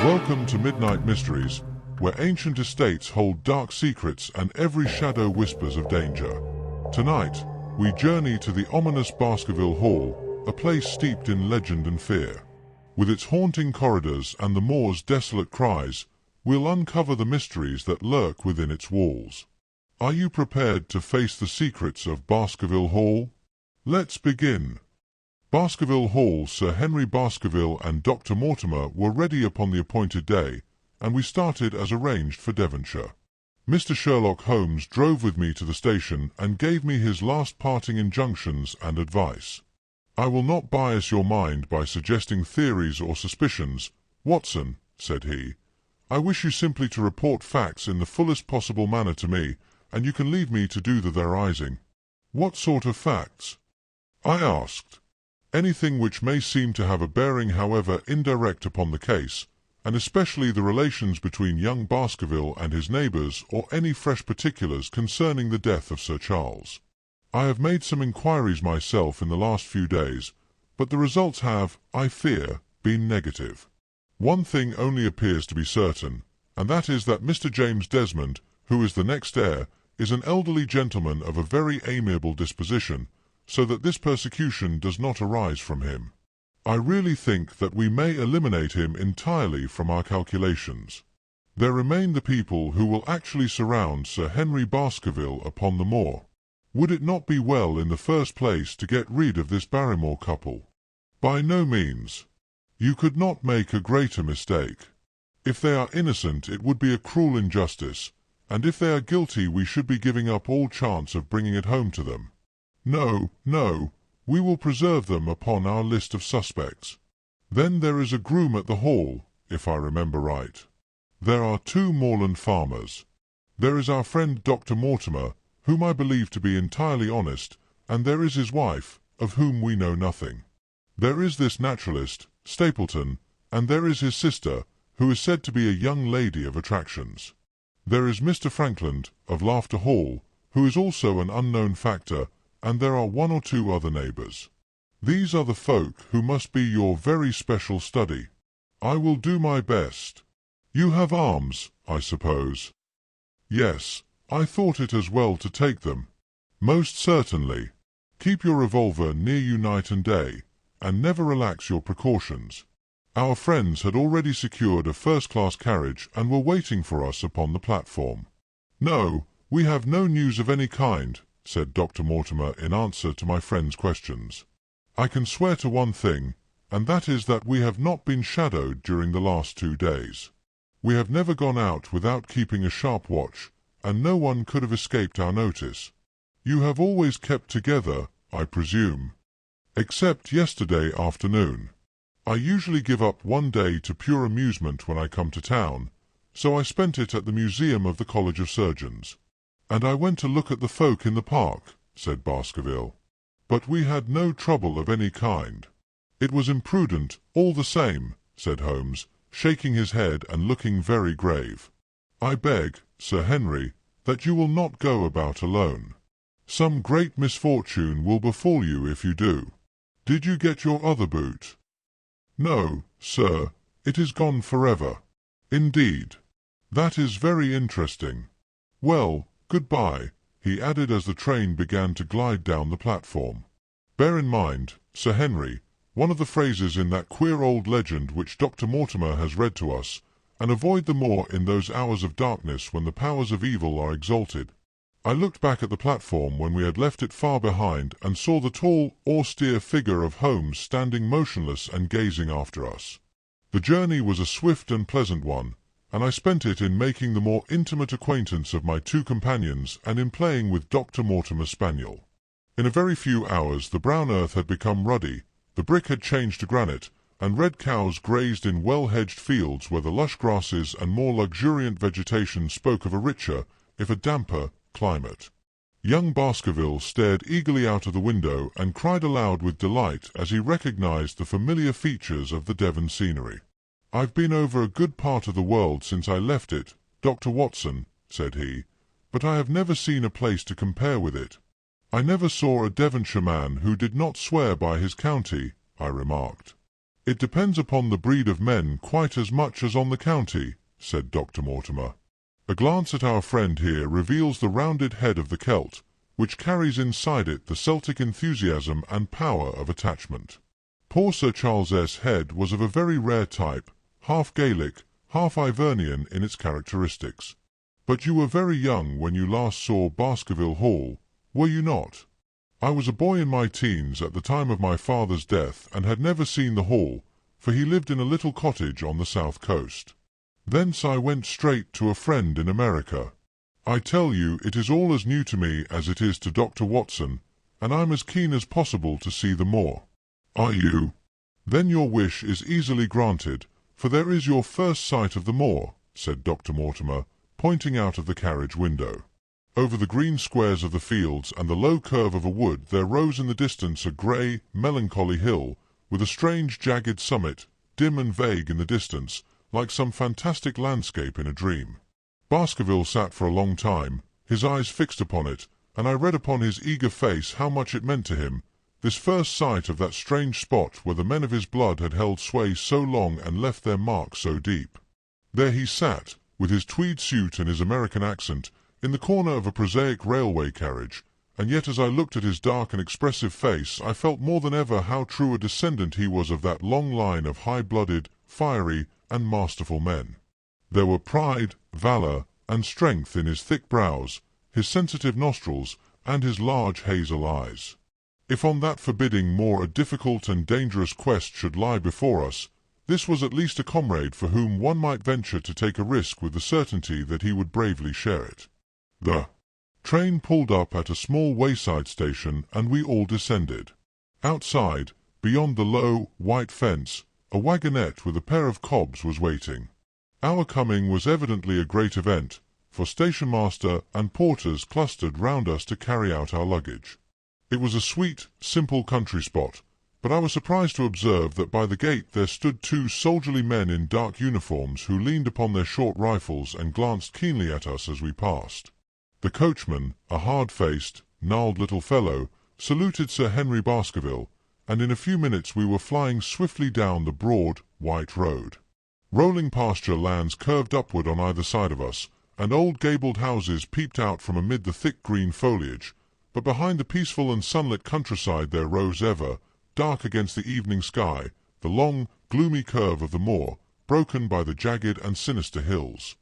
Welcome to Midnight Mysteries, where ancient estates hold dark secrets and every shadow whispers of danger. Tonight, we journey to the ominous Baskerville Hall, a place steeped in legend and fear. With its haunting corridors and the moor's desolate cries, we'll uncover the mysteries that lurk within its walls. Are you prepared to face the secrets of Baskerville Hall? Let's begin. Baskerville Hall, Sir Henry Baskerville and Dr. Mortimer were ready upon the appointed day, and we started as arranged for Devonshire. Mr. Sherlock Holmes drove with me to the station and gave me his last parting injunctions and advice. "I will not bias your mind by suggesting theories or suspicions, Watson," said he. "I wish you simply to report facts in the fullest possible manner to me, and you can leave me to do the theorizing." "What sort of facts?" I asked. "Anything which may seem to have a bearing, however indirect, upon the case, and especially the relations between young Baskerville and his neighbours, or any fresh particulars concerning the death of Sir Charles. I have made some inquiries myself in the last few days, but the results have, I fear, been negative. One thing only appears to be certain, and that is that Mr. James Desmond, who is the next heir, is an elderly gentleman of a very amiable disposition, so that this persecution does not arise from him. I really think that we may eliminate him entirely from our calculations. There remain the people who will actually surround Sir Henry Baskerville upon the moor. Would it not be well in the first place to get rid of this Barrymore couple?" "By no means. You could not make a greater mistake. If they are innocent it would be a cruel injustice, and if they are guilty we should be giving up all chance of bringing it home to them. No, no, we will preserve them upon our list of suspects. Then there is a groom at the Hall, if I remember right. There are 2 moorland farmers. There is our friend Dr. Mortimer, whom I believe to be entirely honest, and there is his wife, of whom we know nothing. There is this naturalist, Stapleton, and there is his sister, who is said to be a young lady of attractions. There is Mr. Frankland, of Laughter Hall, who is also an unknown factor, and there are 1 or 2 other neighbours. These are the folk who must be your very special study. I will do my best. You have arms, I suppose?" "Yes, I thought it as well to take them." "Most certainly. Keep your revolver near you night and day, and never relax your precautions." Our friends had already secured a first-class carriage and were waiting for us upon the platform. "No, we have no news of any kind," said Dr. Mortimer in answer to my friend's questions. "I can swear to one thing, and that is that we have not been shadowed during the last 2 days. We have never gone out without keeping a sharp watch, and no one could have escaped our notice. You have always kept together, I presume?" "Except yesterday afternoon. I usually give up one day to pure amusement when I come to town, so I spent it at the Museum of the College of Surgeons." "And I went to look at the folk in the park," said Baskerville. "But we had no trouble of any kind." "It was imprudent, all the same," said Holmes, shaking his head and looking very grave. "I beg, Sir Henry, that you will not go about alone. Some great misfortune will befall you if you do. Did you get your other boot?" "No, sir, it is gone forever." "Indeed. That is very interesting. Well, good-bye," he added as the train began to glide down the platform. "Bear in mind, Sir Henry, one of the phrases in that queer old legend which Dr. Mortimer has read to us, and avoid the moor in those hours of darkness when the powers of evil are exalted." I looked back at the platform when we had left it far behind and saw the tall, austere figure of Holmes standing motionless and gazing after us. The journey was a swift and pleasant one, and I spent it in making the more intimate acquaintance of my 2 companions and in playing with Dr. Mortimer's spaniel. In a very few hours the brown earth had become ruddy, the brick had changed to granite, and red cows grazed in well-hedged fields where the lush grasses and more luxuriant vegetation spoke of a richer, if a damper, climate. Young Baskerville stared eagerly out of the window and cried aloud with delight as he recognized the familiar features of the Devon scenery. "I've been over a good part of the world since I left it, Dr. Watson," said he, "but I have never seen a place to compare with it." "I never saw a Devonshire man who did not swear by his county," I remarked. "It depends upon the breed of men quite as much as on the county," said Dr. Mortimer. "A glance at our friend here reveals the rounded head of the Celt, which carries inside it the Celtic enthusiasm and power of attachment. Poor Sir Charles's head was of a very rare type, half Gaelic, half Ivernian in its characteristics. But you were very young when you last saw Baskerville Hall, were you not?" "I was a boy in my teens at the time of my father's death, and had never seen the Hall, for he lived in a little cottage on the south coast. Thence I went straight to a friend in America. I tell you it is all as new to me as it is to Dr. Watson, and I'm as keen as possible to see the moor." "Are you? Then your wish is easily granted, for there is your first sight of the moor," said Dr. Mortimer, pointing out of the carriage window. Over the green squares of the fields and the low curve of a wood there rose in the distance a grey, melancholy hill, with a strange jagged summit, dim and vague in the distance, like some fantastic landscape in a dream. Baskerville sat for a long time, his eyes fixed upon it, and I read upon his eager face how much it meant to him, this first sight of that strange spot where the men of his blood had held sway so long and left their mark so deep. There he sat, with his tweed suit and his American accent, in the corner of a prosaic railway carriage, and yet as I looked at his dark and expressive face I felt more than ever how true a descendant he was of that long line of high-blooded, fiery, and masterful men. There were pride, valour, and strength in his thick brows, his sensitive nostrils, and his large hazel eyes. If on that forbidding moor a difficult and dangerous quest should lie before us, this was at least a comrade for whom one might venture to take a risk with the certainty that he would bravely share it. The train pulled up at a small wayside station, and we all descended. Outside, beyond the low, white fence, a wagonette with a pair of cobs was waiting. Our coming was evidently a great event, for station-master and porters clustered round us to carry out our luggage. It was a sweet, simple country spot, but I was surprised to observe that by the gate there stood two soldierly men in dark uniforms who leaned upon their short rifles and glanced keenly at us as we passed. The coachman, a hard-faced, gnarled little fellow, saluted Sir Henry Baskerville, and in a few minutes we were flying swiftly down the broad, white road. Rolling pasture lands curved upward on either side of us, and old gabled houses peeped out from amid the thick green foliage, but behind the peaceful and sunlit countryside there rose ever, dark against the evening sky, the long, gloomy curve of the moor, broken by the jagged and sinister hills.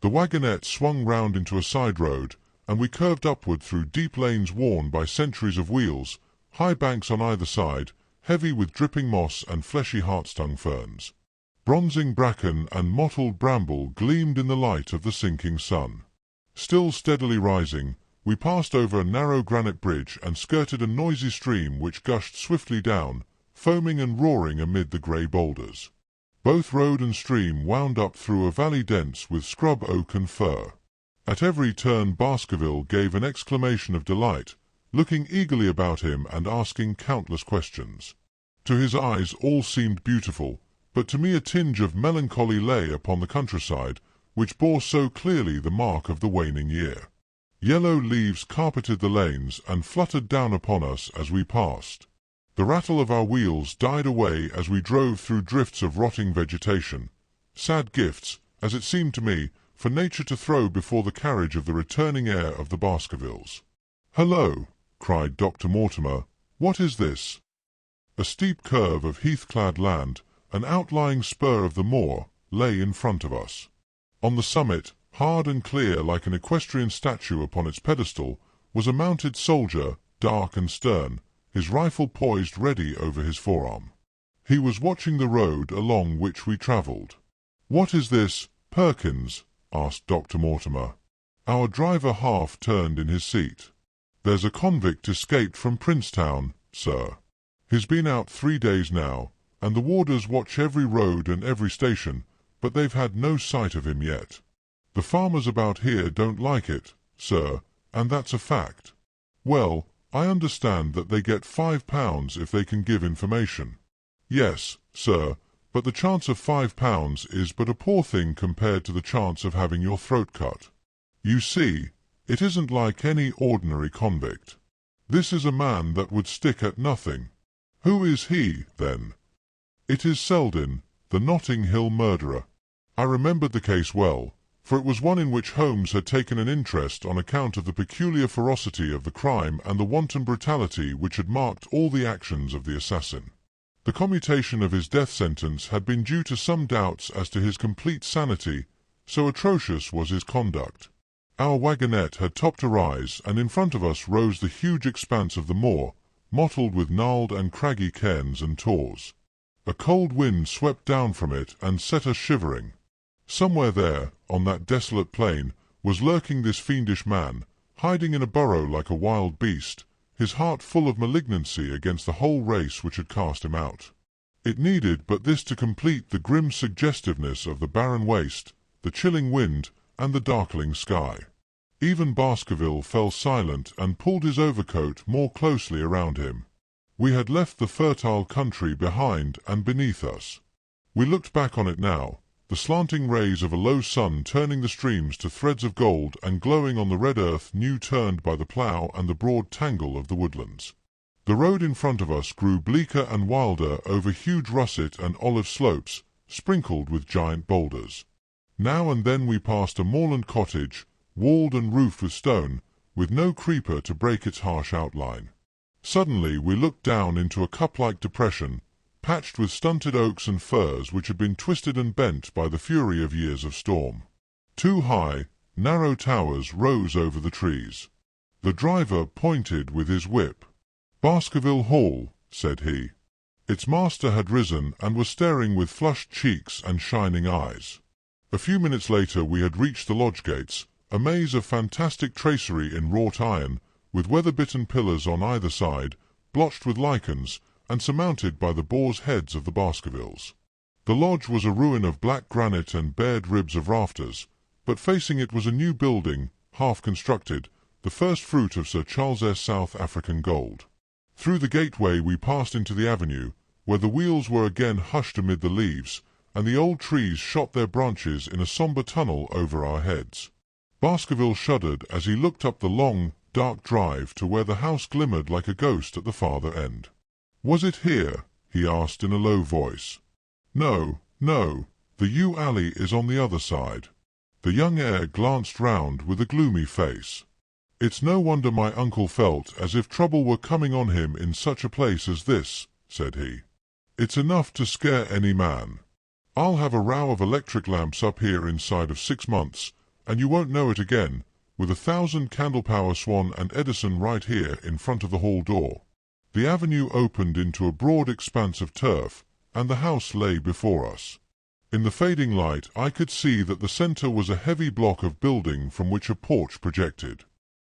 The wagonette swung round into a side road, and we curved upward through deep lanes worn by centuries of wheels, high banks on either side, heavy with dripping moss and fleshy hartstongue ferns. Bronzing bracken and mottled bramble gleamed in the light of the sinking sun. Still steadily rising, we passed over a narrow granite bridge and skirted a noisy stream which gushed swiftly down, foaming and roaring amid the grey boulders. Both road and stream wound up through a valley dense with scrub oak and fir. At every turn Baskerville gave an exclamation of delight, looking eagerly about him and asking countless questions. To his eyes all seemed beautiful, but to me a tinge of melancholy lay upon the countryside, which bore so clearly the mark of the waning year. Yellow leaves carpeted the lanes and fluttered down upon us as we passed. The rattle of our wheels died away as we drove through drifts of rotting vegetation, sad gifts, as it seemed to me, for nature to throw before the carriage of the returning heir of the Baskervilles. "Hello!" cried Dr. Mortimer. "What is this?" A steep curve of heath-clad land, an outlying spur of the moor, lay in front of us. On the summit, hard and clear like an equestrian statue upon its pedestal, was a mounted soldier, dark and stern, his rifle poised ready over his forearm. He was watching the road along which we travelled. "What is this, Perkins?" asked Dr. Mortimer. Our driver half turned in his seat. "There's a convict escaped from Princetown, sir. He's been out 3 days now, and the warders watch every road and every station, but they've had no sight of him yet. The farmers about here don't like it, sir, and that's a fact. Well, I understand that they get £5 if they can give information." "Yes, sir, but the chance of £5 is but a poor thing compared to the chance of having your throat cut. You see, it isn't like any ordinary convict. This is a man that would stick at nothing." "Who is he, then?" It is Selden, the Notting Hill murderer. I remembered the case well, for it was one in which Holmes had taken an interest on account of the peculiar ferocity of the crime and the wanton brutality which had marked all the actions of the assassin. The commutation of his death sentence had been due to some doubts as to his complete sanity, so atrocious was his conduct. Our wagonette had topped a rise, and in front of us rose the huge expanse of the moor, mottled with gnarled and craggy cairns and tors. A cold wind swept down from it and set us shivering. Somewhere there, on that desolate plain, was lurking this fiendish man, hiding in a burrow like a wild beast, his heart full of malignancy against the whole race which had cast him out. It needed but this to complete the grim suggestiveness of the barren waste, the chilling wind, and the darkling sky. Even Baskerville fell silent and pulled his overcoat more closely around him. We had left the fertile country behind and beneath us. We looked back on it now, the slanting rays of a low sun turning the streams to threads of gold and glowing on the red earth new turned by the plough and the broad tangle of the woodlands. The road in front of us grew bleaker and wilder over huge russet and olive slopes, sprinkled with giant boulders. Now and then we passed a moorland cottage, walled and roofed with stone, with no creeper to break its harsh outline. Suddenly we looked down into a cup-like depression, patched with stunted oaks and firs which had been twisted and bent by the fury of years of storm. Two high, narrow towers rose over the trees. The driver pointed with his whip. "Baskerville Hall," said he. Its master had risen and was staring with flushed cheeks and shining eyes. A few minutes later we had reached the lodge gates, a maze of fantastic tracery in wrought iron, with weather-bitten pillars on either side, blotched with lichens, and surmounted by the boar's heads of the Baskervilles. The lodge was a ruin of black granite and bared ribs of rafters, but facing it was a new building, half constructed, the first fruit of Sir Charles's South African gold. Through the gateway we passed into the avenue, where the wheels were again hushed amid the leaves, and the old trees shot their branches in a sombre tunnel over our heads. Baskerville shuddered as he looked up the long, dark drive to where the house glimmered like a ghost at the farther end. "Was it here?" he asked in a low voice. "No, no, the yew alley is on the other side." The young heir glanced round with a gloomy face. "It's no wonder my uncle felt as if trouble were coming on him in such a place as this," said he. "It's enough to scare any man. I'll have a row of electric lamps up here inside of 6 months, and you won't know it again, with 1,000 candle-power Swan and Edison right here in front of the hall door." The avenue opened into a broad expanse of turf, and the house lay before us. In the fading light I could see that the centre was a heavy block of building from which a porch projected.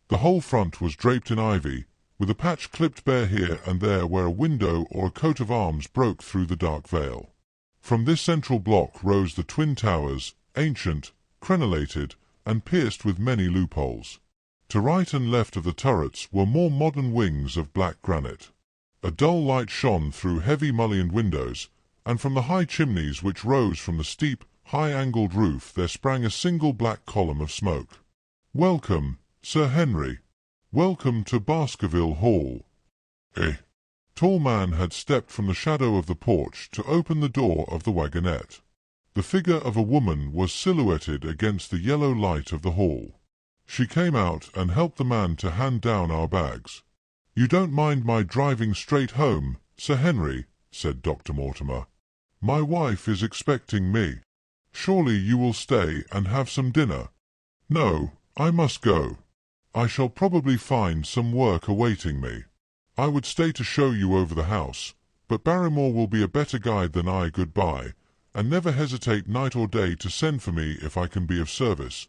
The whole front was draped in ivy, with a patch clipped bare here and there where a window or a coat of arms broke through the dark veil. From this central block rose the twin towers, ancient, crenellated, and pierced with many loopholes. To right and left of the turrets were more modern wings of black granite. A dull light shone through heavy mullioned windows, and from the high chimneys which rose from the steep, high-angled roof there sprang a single black column of smoke. "Welcome, Sir Henry. Welcome to Baskerville Hall." Tall man had stepped from the shadow of the porch to open the door of the wagonette. The figure of a woman was silhouetted against the yellow light of the hall. She came out and helped the man to hand down our bags. "You don't mind my driving straight home, Sir Henry?" said Dr. Mortimer. "My wife is expecting me. Surely you will stay and have some dinner?" "No, I must go. I shall probably find some work awaiting me. I would stay to show you over the house, but Barrymore will be a better guide than I. Goodbye, and never hesitate night or day to send for me if I can be of service."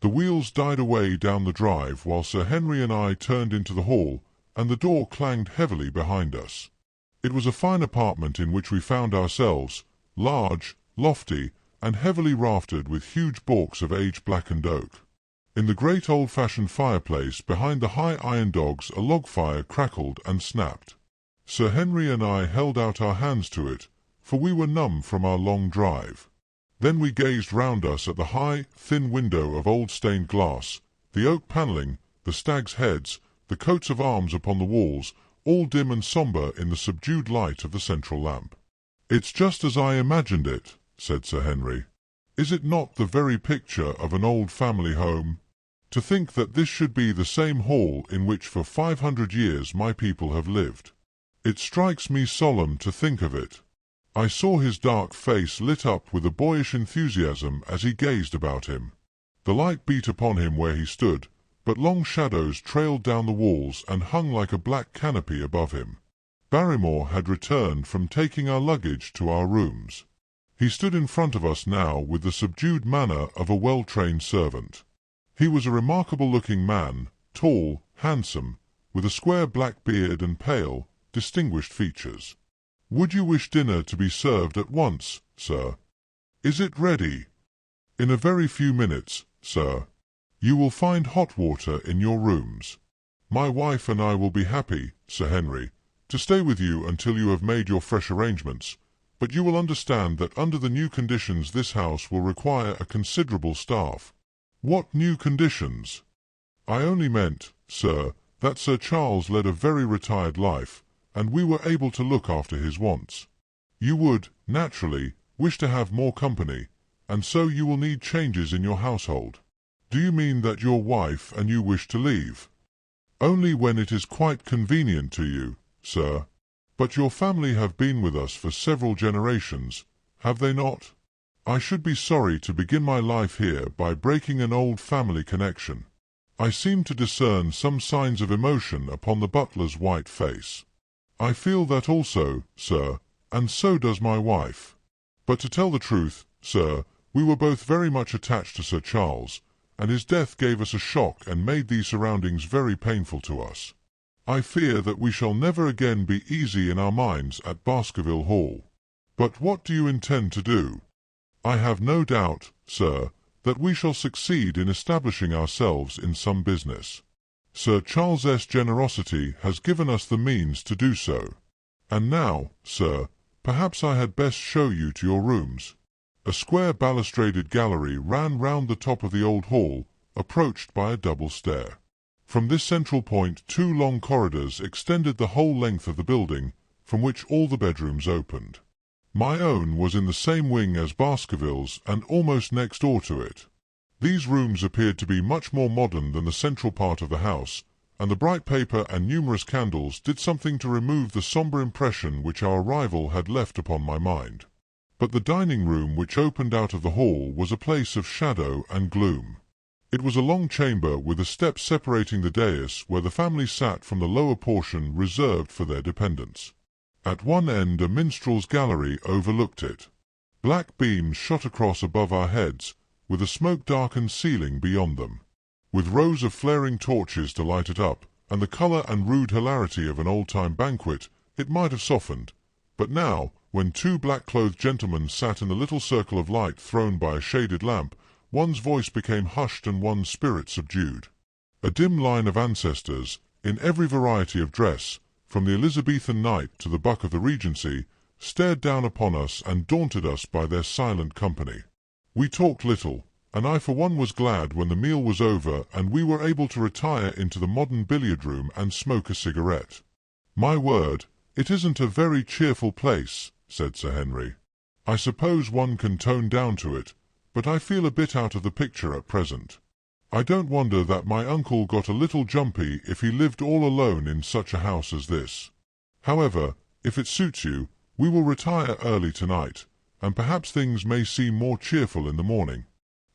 The wheels died away down the drive while Sir Henry and I turned into the hall, and the door clanged heavily behind us. It was a fine apartment in which we found ourselves, large, lofty, and heavily raftered with huge baulks of age-blackened oak. In the great old-fashioned fireplace behind the high iron dogs a log fire crackled and snapped. Sir Henry and I held out our hands to it, for we were numb from our long drive. Then we gazed round us at the high, thin window of old stained glass, the oak panelling, the stags' heads, the coats of arms upon the walls, all dim and sombre in the subdued light of the central lamp. "It's just as I imagined it," said Sir Henry. "Is it not the very picture of an old family home? To think that this should be the same hall in which for 500 years my people have lived. It strikes me solemn to think of it." I saw his dark face lit up with a boyish enthusiasm as he gazed about him. The light beat upon him where he stood, but long shadows trailed down the walls and hung like a black canopy above him. Barrymore had returned from taking our luggage to our rooms. He stood in front of us now with the subdued manner of a well-trained servant. He was a remarkable-looking man, tall, handsome, with a square black beard and pale, distinguished features. "Would you wish dinner to be served at once, sir?" "Is it ready?" "In a very few minutes, sir. You will find hot water in your rooms. My wife and I will be happy, Sir Henry, to stay with you until you have made your fresh arrangements, but you will understand that under the new conditions this house will require a considerable staff." "What new conditions?" "I only meant, sir, that Sir Charles led a very retired life, and we were able to look after his wants. You would, naturally, wish to have more company, and so you will need changes in your household." "Do you mean that your wife and you wish to leave?" "Only when it is quite convenient to you, sir." "But your family have been with us for several generations, have they not? I should be sorry to begin my life here by breaking an old family connection." I seemed to discern some signs of emotion upon the butler's white face. "I feel that also, sir, and so does my wife. But to tell the truth, sir, we were both very much attached to Sir Charles, and his death gave us a shock and made these surroundings very painful to us. I fear that we shall never again be easy in our minds at Baskerville Hall. But what do you intend to do?" "I have no doubt, sir, that we shall succeed in establishing ourselves in some business. Sir Charles's generosity has given us the means to do so. And now, sir, perhaps I had best show you to your rooms." A square balustraded gallery ran round the top of the old hall, approached by a double stair. From this central point 2 long corridors extended the whole length of the building, from which all the bedrooms opened. My own was in the same wing as Baskerville's and almost next door to it. These rooms appeared to be much more modern than the central part of the house, and the bright paper and numerous candles did something to remove the sombre impression which our arrival had left upon my mind. But the dining-room which opened out of the hall was a place of shadow and gloom. It was a long chamber with a step separating the dais where the family sat from the lower portion reserved for their dependents. At one end a minstrel's gallery overlooked it. Black beams shot across above our heads, with a smoke-darkened ceiling beyond them. With rows of flaring torches to light it up, and the colour and rude hilarity of an old-time banquet, it might have softened. But now, when 2 black-clothed gentlemen sat in the little circle of light thrown by a shaded lamp, one's voice became hushed and one's spirit subdued. A dim line of ancestors, in every variety of dress, from the Elizabethan knight to the buck of the Regency, stared down upon us and daunted us by their silent company. We talked little, and I for one was glad when the meal was over and we were able to retire into the modern billiard-room and smoke a cigarette. "My word, it isn't a very cheerful place," said Sir Henry. "I suppose one can tone down to it, but I feel a bit out of the picture at present. I don't wonder that my uncle got a little jumpy if he lived all alone in such a house as this. However, if it suits you, we will retire early tonight, and perhaps things may seem more cheerful in the morning."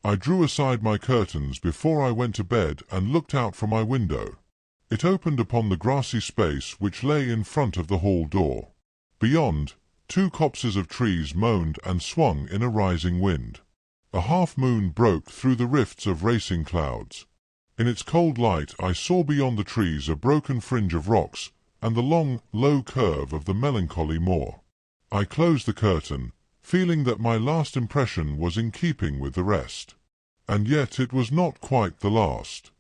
I drew aside my curtains before I went to bed and looked out from my window. It opened upon the grassy space which lay in front of the hall door. Beyond, 2 copses of trees moaned and swung in a rising wind. A half-moon broke through the rifts of racing clouds. In its cold light I saw beyond the trees a broken fringe of rocks and the long, low curve of the melancholy moor. I closed the curtain, feeling that my last impression was in keeping with the rest. And yet it was not quite the last.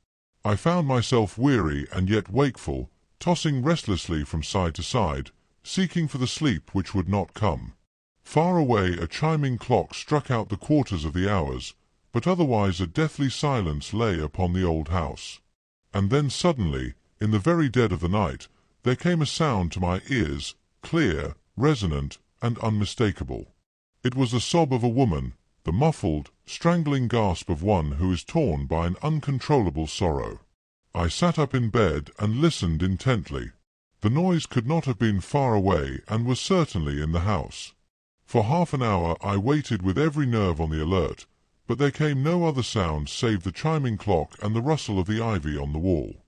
I found myself weary and yet wakeful, tossing restlessly from side to side, seeking for the sleep which would not come. Far away a chiming clock struck out the quarters of the hours, but otherwise a deathly silence lay upon the old house. And then suddenly, in the very dead of the night, there came a sound to my ears, clear, resonant, and unmistakable. It was the sob of a woman, the muffled, strangling gasp of one who is torn by an uncontrollable sorrow. I sat up in bed and listened intently. The noise could not have been far away and was certainly in the house. For half an hour I waited with every nerve on the alert, but there came no other sound save the chiming clock and the rustle of the ivy on the wall.